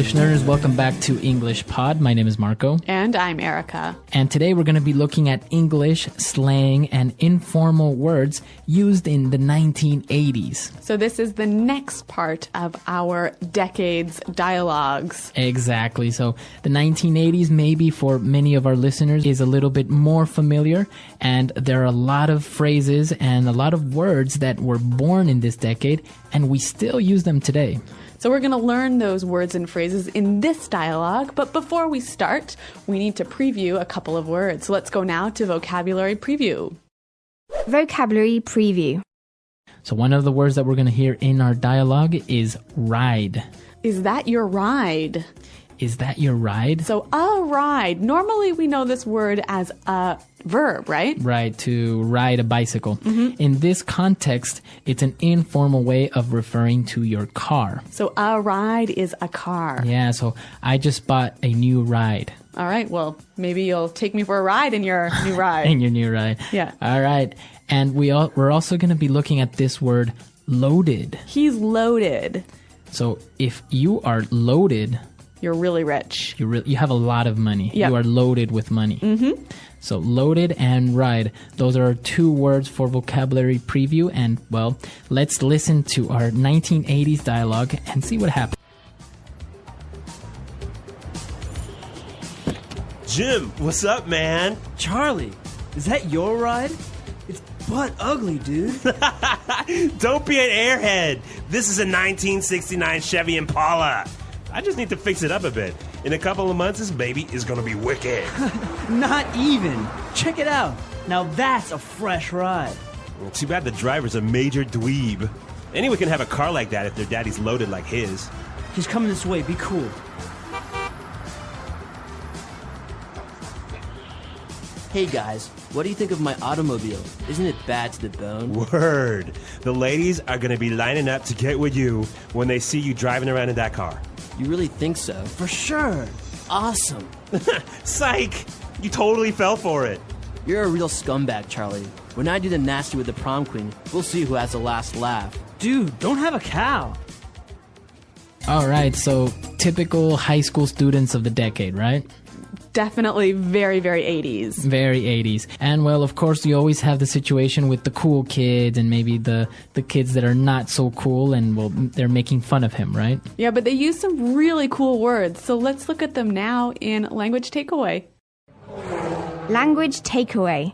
English learners, welcome back to English Pod. My name is Marco. And I'm Erica. And today we're going to be looking at English, slang, and informal words used in the 1980s. So this is the next part of our decades dialogues. Exactly. So the 1980s, maybe for many of our listeners, is a little bit more familiar. And there are a lot of phrases and a lot of words that were born in this decade, and we still use them today. So we're going to learn those words and phrases in this dialogue, but before we start, we need to preview a couple of words. So let's go now to vocabulary preview. Vocabulary preview. So one of the words that we're going to hear in our dialogue is ride. Is that your ride? Is that your ride? So a ride. Normally we know this word as a verb, right? Right, to ride a bicycle. In this context, it's an informal way of referring to your car. So a ride is a car. Yeah, so I just bought a new ride. All right, well, maybe you'll take me for a ride in your new ride. In your new ride. Yeah. All right. And we're also going to be looking at this word, loaded. He's loaded. So if you are loaded, you're really rich. You have a lot of money. Yep. You are loaded with money. So loaded and ride, those are our two words for vocabulary preview. And, well, let's listen to our 1980s dialogue and see what happens. Jim, what's up, man? Charlie, is that your ride? It's butt ugly, dude. Don't be an airhead. This is a 1969 Chevy Impala. I just need to fix it up a bit. In a couple of months, this baby is going to be wicked. Not even. Check it out. Now that's a fresh ride. Well, too bad the driver's a major dweeb. Anyone can have a car like that if their daddy's loaded like his. He's coming this way. Be cool. Hey guys, what do you think of my automobile? Isn't it bad to the bone? Word. The ladies are going to be lining up to get with you when they see you driving around in that car. You really think so? For sure. Awesome. Psych! You totally fell for it. You're a real scumbag, Charlie. When I do the nasty with the prom queen, we'll see who has the last laugh. Dude, don't have a cow. All right, so typical high school students of the decade, right? Definitely very, very 80s. Very 80s. And, well, of course, you always have the situation with the cool kids and maybe the kids that are not so cool and, well, they're making fun of him, right? Yeah, but they use some really cool words. So let's look at them now in Language Takeaway. Language takeaway.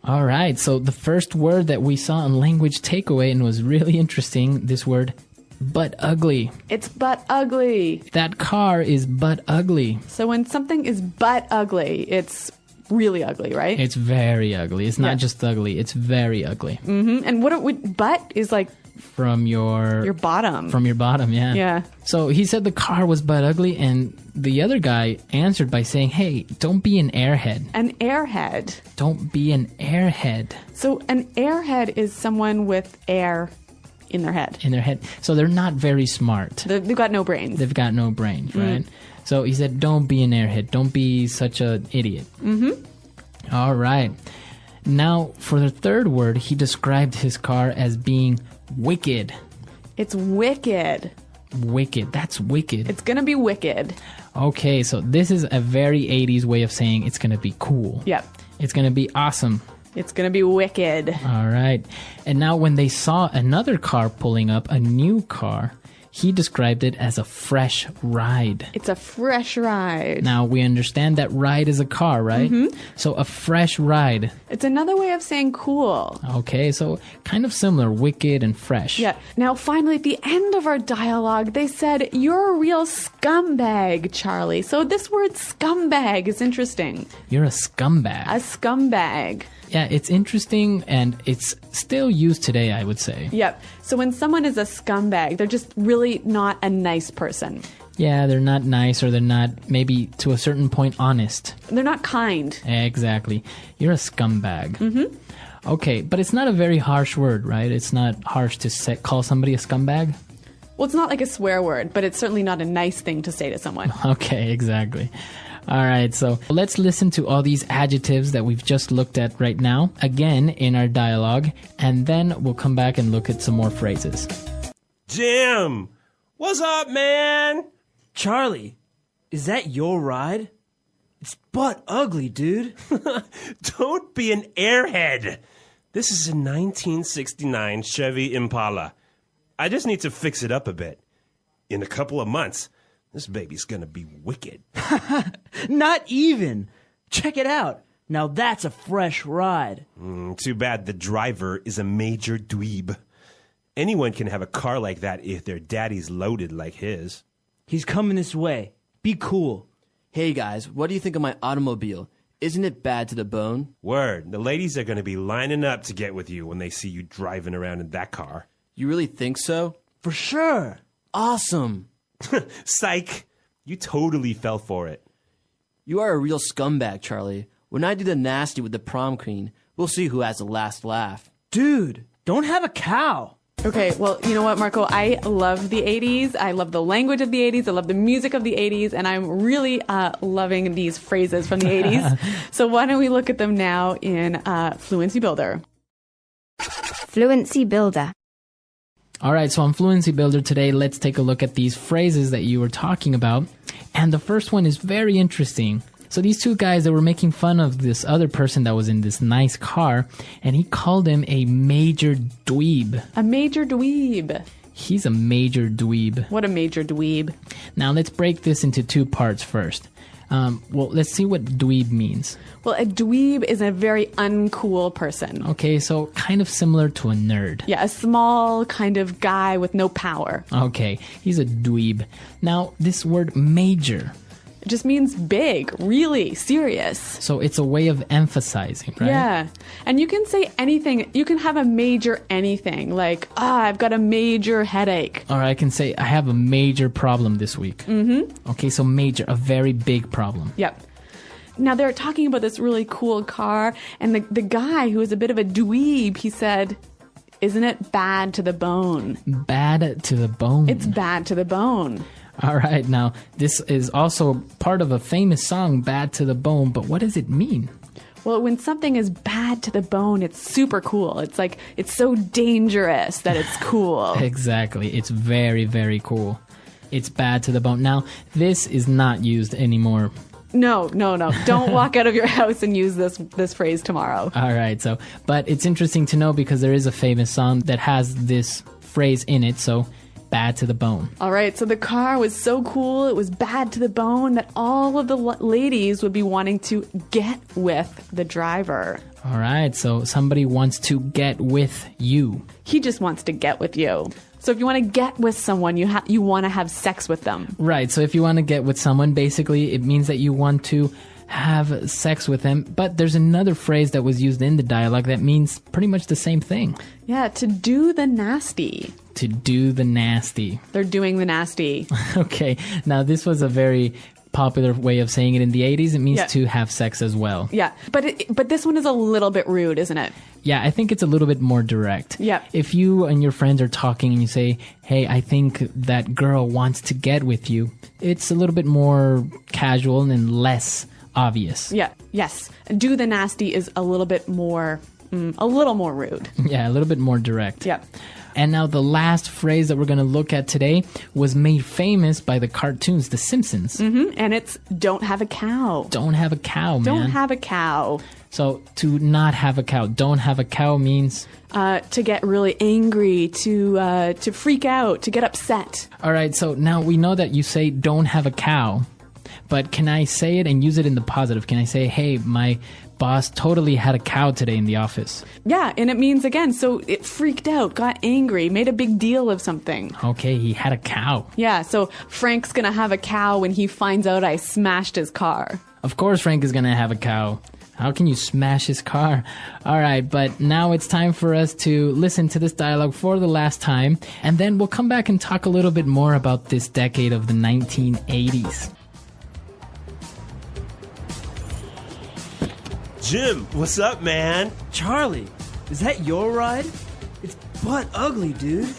All right, so the first word that we saw in Language Takeaway and was really interesting, this word, butt ugly. It's butt ugly. That car is butt ugly. So when something is butt ugly, it's really ugly, right? It's very ugly. It's not just ugly. It's very ugly. And butt is like from your bottom. From your bottom, yeah. Yeah. So he said the car was butt ugly, and the other guy answered by saying, hey, don't be an airhead. An airhead. Don't be an airhead. So an airhead is someone with air in their head. In their head. So they're not very smart. They've got no brains. They've got no brains, right? So he said, don't be an airhead. Don't be such an idiot. All right. Now, for the third word, he described his car as being wicked. It's wicked. Wicked. That's wicked. It's going to be wicked. Okay, so this is a very 80s way of saying it's going to be cool. Yep. It's going to be awesome. It's going to be wicked. All right. And now when they saw another car pulling up, a new car, he described it as a fresh ride. It's a fresh ride. Now, we understand that ride is a car, right? So a fresh ride. It's another way of saying cool. Okay, so kind of similar, wicked and fresh. Yeah. Now, finally, at the end of our dialogue, they said, you're a real scumbag, Charlie. So this word scumbag is interesting. You're a scumbag. A scumbag. Yeah, it's interesting, and it's still used today, I would say. Yep. So when someone is a scumbag, they're just really not a nice person. Yeah, they're not nice, or they're not, maybe to a certain point, honest. They're not kind. Exactly. You're a scumbag. Okay, but it's not a very harsh word, right? It's not harsh to call somebody a scumbag? Well, it's not like a swear word, but it's certainly not a nice thing to say to someone. Okay, exactly. All right, so let's listen to all these adjectives that we've just looked at right now, again in our dialogue, and then we'll come back and look at some more phrases. Jim, what's up, man? Charlie, is that your ride? It's butt ugly, dude. Don't be an airhead. This is a 1969 Chevy Impala. I just need to fix it up a bit. In a couple of months, this baby's gonna be wicked. Not even. Check it out. Now that's a fresh ride. Too bad the driver is a major dweeb. Anyone can have a car like that if their daddy's loaded like his. He's coming this way. Be cool. Hey guys, what do you think of my automobile? Isn't it bad to the bone? Word, the ladies are gonna be lining up to get with you when they see you driving around in that car. You really think so? For sure. Awesome. Psych! You totally fell for it. You are a real scumbag, Charlie. When I do the nasty with the prom queen, we'll see who has the last laugh. Dude, don't have a cow. Okay, well, you know what, Marco? I love the 80s. I love the language of the 80s. I love the music of the 80s. And I'm really loving these phrases from the 80s. So why don't we look at them now in Fluency Builder. Fluency Builder. All right, so on Fluency Builder today, let's take a look at these phrases that you were talking about. And the first one is very interesting. So these two guys that were making fun of this other person that was in this nice car, and he called him a major dweeb. A major dweeb. He's a major dweeb. What a major dweeb. Now let's break this into two parts first. Well, let's see what dweeb means. Well, a dweeb is a very uncool person. Okay, so kind of similar to a nerd. Yeah, a small kind of guy with no power. Okay, he's a dweeb. Now, this word major. It just means big, really serious. So it's a way of emphasizing, right? Yeah. And you can say anything. You can have a major anything. Like, I've got a major headache. Or I can say, I have a major problem this week. Mm-hmm. Okay, so major, a very big problem. Yep. Now, they're talking about this really cool car. And the guy who is a bit of a dweeb, he said, isn't it bad to the bone? Bad to the bone. It's bad to the bone. All right, now, this is also part of a famous song, Bad to the Bone, but what does it mean? Well, when something is bad to the bone, it's super cool. It's like, it's so dangerous that it's cool. Exactly. It's very, very cool. It's bad to the bone. Now, this is not used anymore. No. Don't walk out of your house and use this phrase tomorrow. All right, but it's interesting to know because there is a famous song that has this phrase in it, so bad to the bone. All right, so the car was so cool, it was bad to the bone that all of the ladies would be wanting to get with the driver. All right, so somebody wants to get with you. He just wants to get with you. So if you want to get with someone, you want to have sex with them. Right, so if you want to get with someone, basically it means that you want to have sex with them. But there's another phrase that was used in the dialogue that means pretty much the same thing. Yeah, to do the nasty. To do the nasty. They're doing the nasty. Okay, now this was a very popular way of saying it in the 80s. It means to have sex as well. Yeah, but this one is a little bit rude, isn't it? Yeah, I think it's a little bit more direct. Yeah. If you and your friends are talking and you say, hey, I think that girl wants to get with you, it's a little bit more casual and less obvious. Yeah, yes. Do the nasty is a little more rude. Yeah, a little bit more direct. Yeah. And now the last phrase that we're going to look at today was made famous by the cartoons, The Simpsons. Mm-hmm. And it's don't have a cow. Don't have a cow, man. Don't have a cow. So to not have a cow, don't have a cow means? To get really angry, to freak out, to get upset. All right, so now we know that you say don't have a cow, but can I say it and use it in the positive? Can I say, hey, my boss totally had a cow today in the office? Yeah, and it means, again, so it freaked out, got angry, made a big deal of something. Okay, he had a cow. Yeah, so Frank's gonna have a cow when he finds out I smashed his car. Of course Frank is gonna have a cow. How can you smash his car? All right, but now it's time for us to listen to this dialogue for the last time, and then we'll come back and talk a little bit more about this decade of the 1980s. Jim, what's up, man? Charlie, is that your ride? It's butt ugly, dude.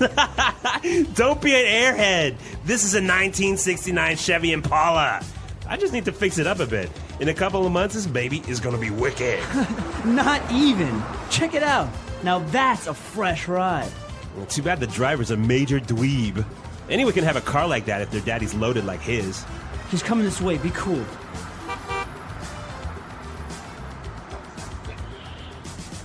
Don't be an airhead. This is a 1969 Chevy Impala. I just need to fix it up a bit. In a couple of months, this baby is gonna be wicked. Not even. Check it out. Now that's a fresh ride. Well, too bad the driver's a major dweeb. Anyone can have a car like that if their daddy's loaded like his. He's coming this way. Be cool.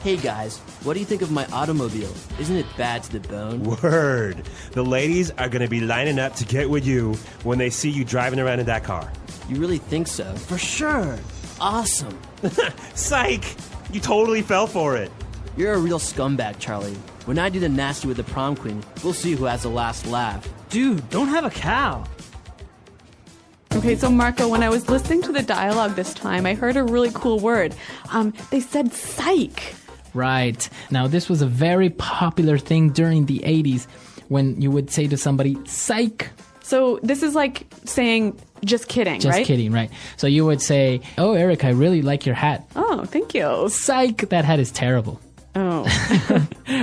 Hey guys, what do you think of my automobile? Isn't it bad to the bone? Word. The ladies are going to be lining up to get with you when they see you driving around in that car. You really think so? For sure. Awesome. Psych! You totally fell for it. You're a real scumbag, Charlie. When I do the nasty with the prom queen, we'll see who has the last laugh. Dude, don't have a cow. Okay, so Marco, when I was listening to the dialogue this time, I heard a really cool word. They said psych. Right. Now, this was a very popular thing during the 80s when you would say to somebody, psych. So this is like saying just kidding, right? Just kidding, right. So you would say, oh, Eric, I really like your hat. Oh, thank you. Psych, that hat is terrible. Oh.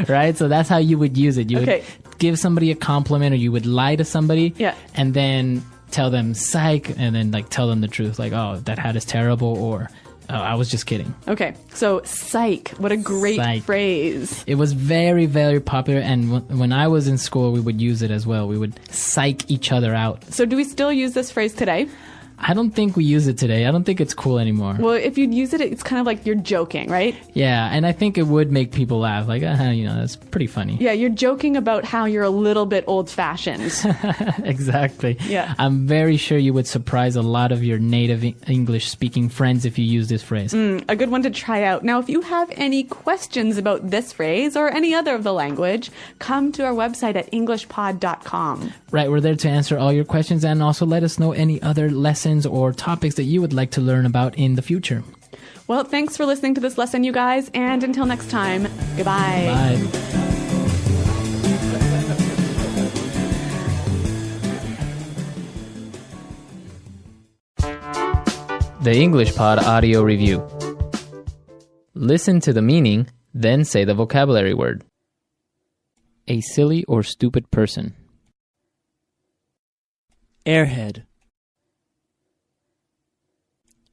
Right? So that's how you would use it. You Okay. would give somebody a compliment, or you would lie to somebody. Yeah. And then tell them psych, and then like tell them the truth. Like, oh, that hat is terrible, or oh, I was just kidding. Okay, so psych. What a great Psych. phrase. It was very, very popular, and when I was in school, we would use it as well. We would psych each other out. So do we still use this phrase today? I don't think we use it today. I don't think it's cool anymore. Well, if you'd use it, it's kind of like you're joking, right? Yeah, and I think it would make people laugh. Like, that's pretty funny. Yeah, you're joking about how you're a little bit old-fashioned. Exactly. Yeah. I'm very sure you would surprise a lot of your native English-speaking friends if you use this phrase. A good one to try out. Now, if you have any questions about this phrase or any other of the language, come to our website at englishpod.com. Right, we're there to answer all your questions and also let us know any other lessons or topics that you would like to learn about in the future. Well, thanks for listening to this lesson, you guys, and until next time, goodbye. Bye. The English Pod Audio Review. Listen to the meaning, then say the vocabulary word. A silly or stupid person. Airhead.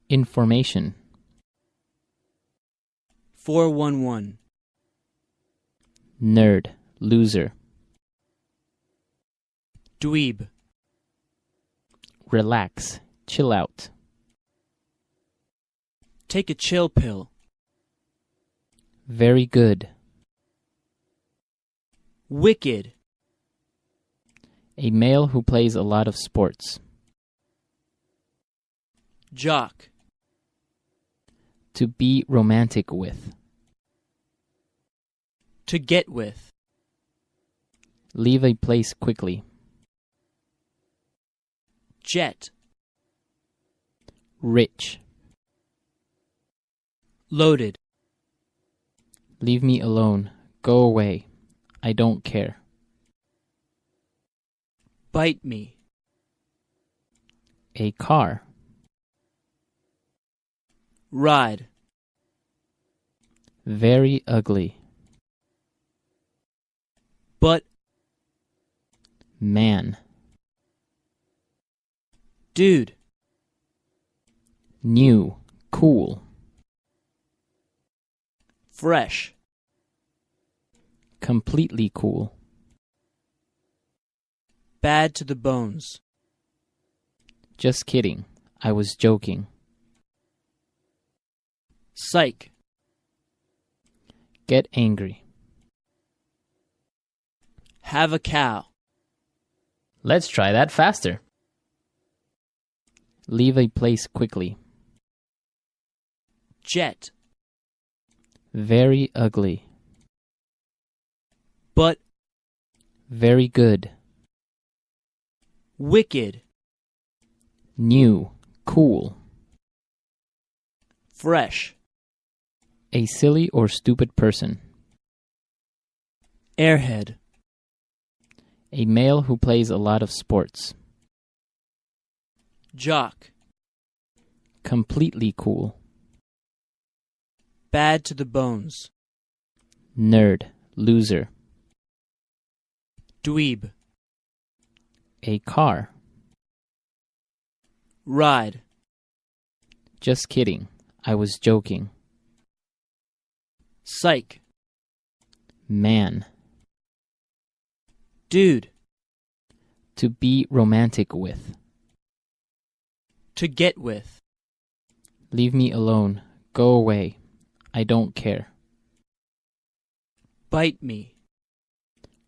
Information. 411. Nerd. Loser. Dweeb. Relax. Chill out. Take a chill pill. Very good. Wicked. A male who plays a lot of sports. Jock. To be romantic with. To get with. Leave a place quickly. Jet. Rich. Loaded. Leave me alone. Go away. I don't care. Bite me. A car. Ride. Very ugly. But. Man. Dude. New. Cool. Fresh. Completely cool. Bad to the bones. Just kidding. I was joking. Psych. Get angry. Have a cow. Let's try that faster. Leave a place quickly. Jet. Very ugly. But. Very good. Wicked. New. Cool. Fresh. A silly or stupid person. Airhead. A male who plays a lot of sports. Jock. Completely cool. Bad to the bones. Nerd. Loser. Dweeb. A car. Ride. Just kidding. I was joking. Psych. Man. Dude. To be romantic with. To get with. Leave me alone. Go away. I don't care. Bite me.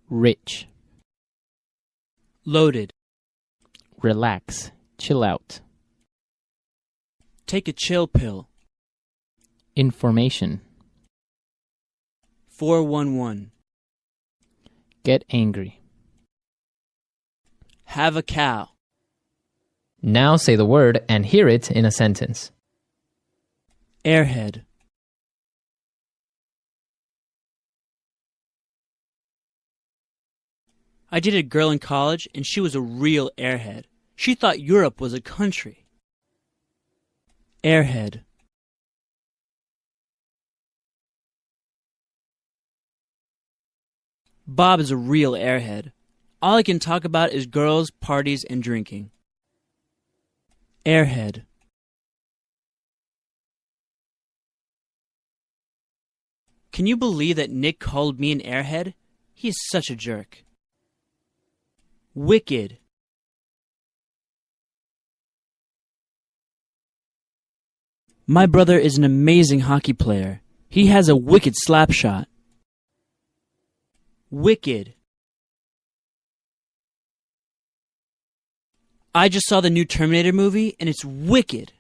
Rich. Loaded. Relax. Chill out. Take a chill pill. Information. 411. Get angry. Have a cow. Now say the word and hear it in a sentence. Airhead. I dated a girl in college, and she was a real airhead. She thought Europe was a country. Airhead. Bob is a real airhead. All he can talk about is girls, parties, and drinking. Airhead. Can you believe that Nick called me an airhead? He is such a jerk. Wicked. My brother is an amazing hockey player. He has a wicked slap shot. Wicked. I just saw the new Terminator movie, and it's wicked.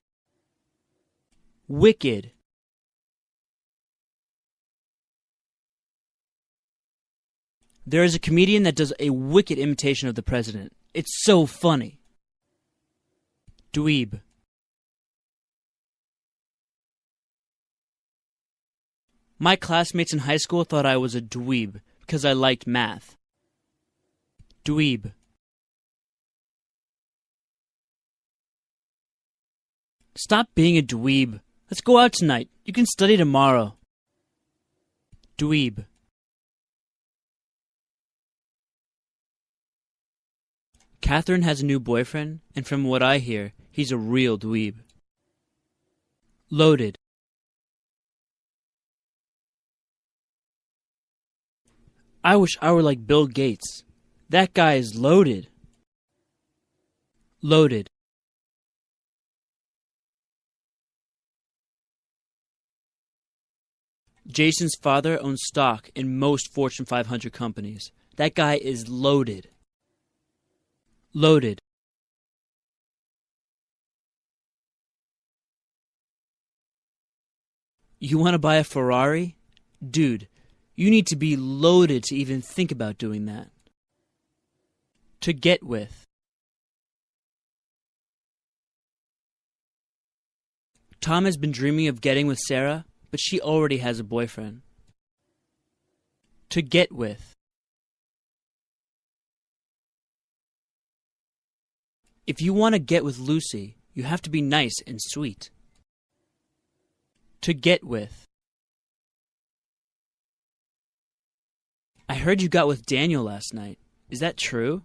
Wicked. There is a comedian that does a wicked imitation of the president. It's so funny. Dweeb. My classmates in high school thought I was a dweeb because I liked math. Dweeb. Stop being a dweeb. Let's go out tonight. You can study tomorrow. Dweeb. Catherine has a new boyfriend, and from what I hear, he's a real dweeb. Loaded. I wish I were like Bill Gates. That guy is loaded. Loaded. Jason's father owns stock in most Fortune 500 companies. That guy is loaded. Loaded. You want to buy a Ferrari? Dude, you need to be loaded to even think about doing that. To get with. Tom has been dreaming of getting with Sarah, but she already has a boyfriend. To get with. If you want to get with Lucy, you have to be nice and sweet. To get with. I heard you got with Daniel last night. Is that true?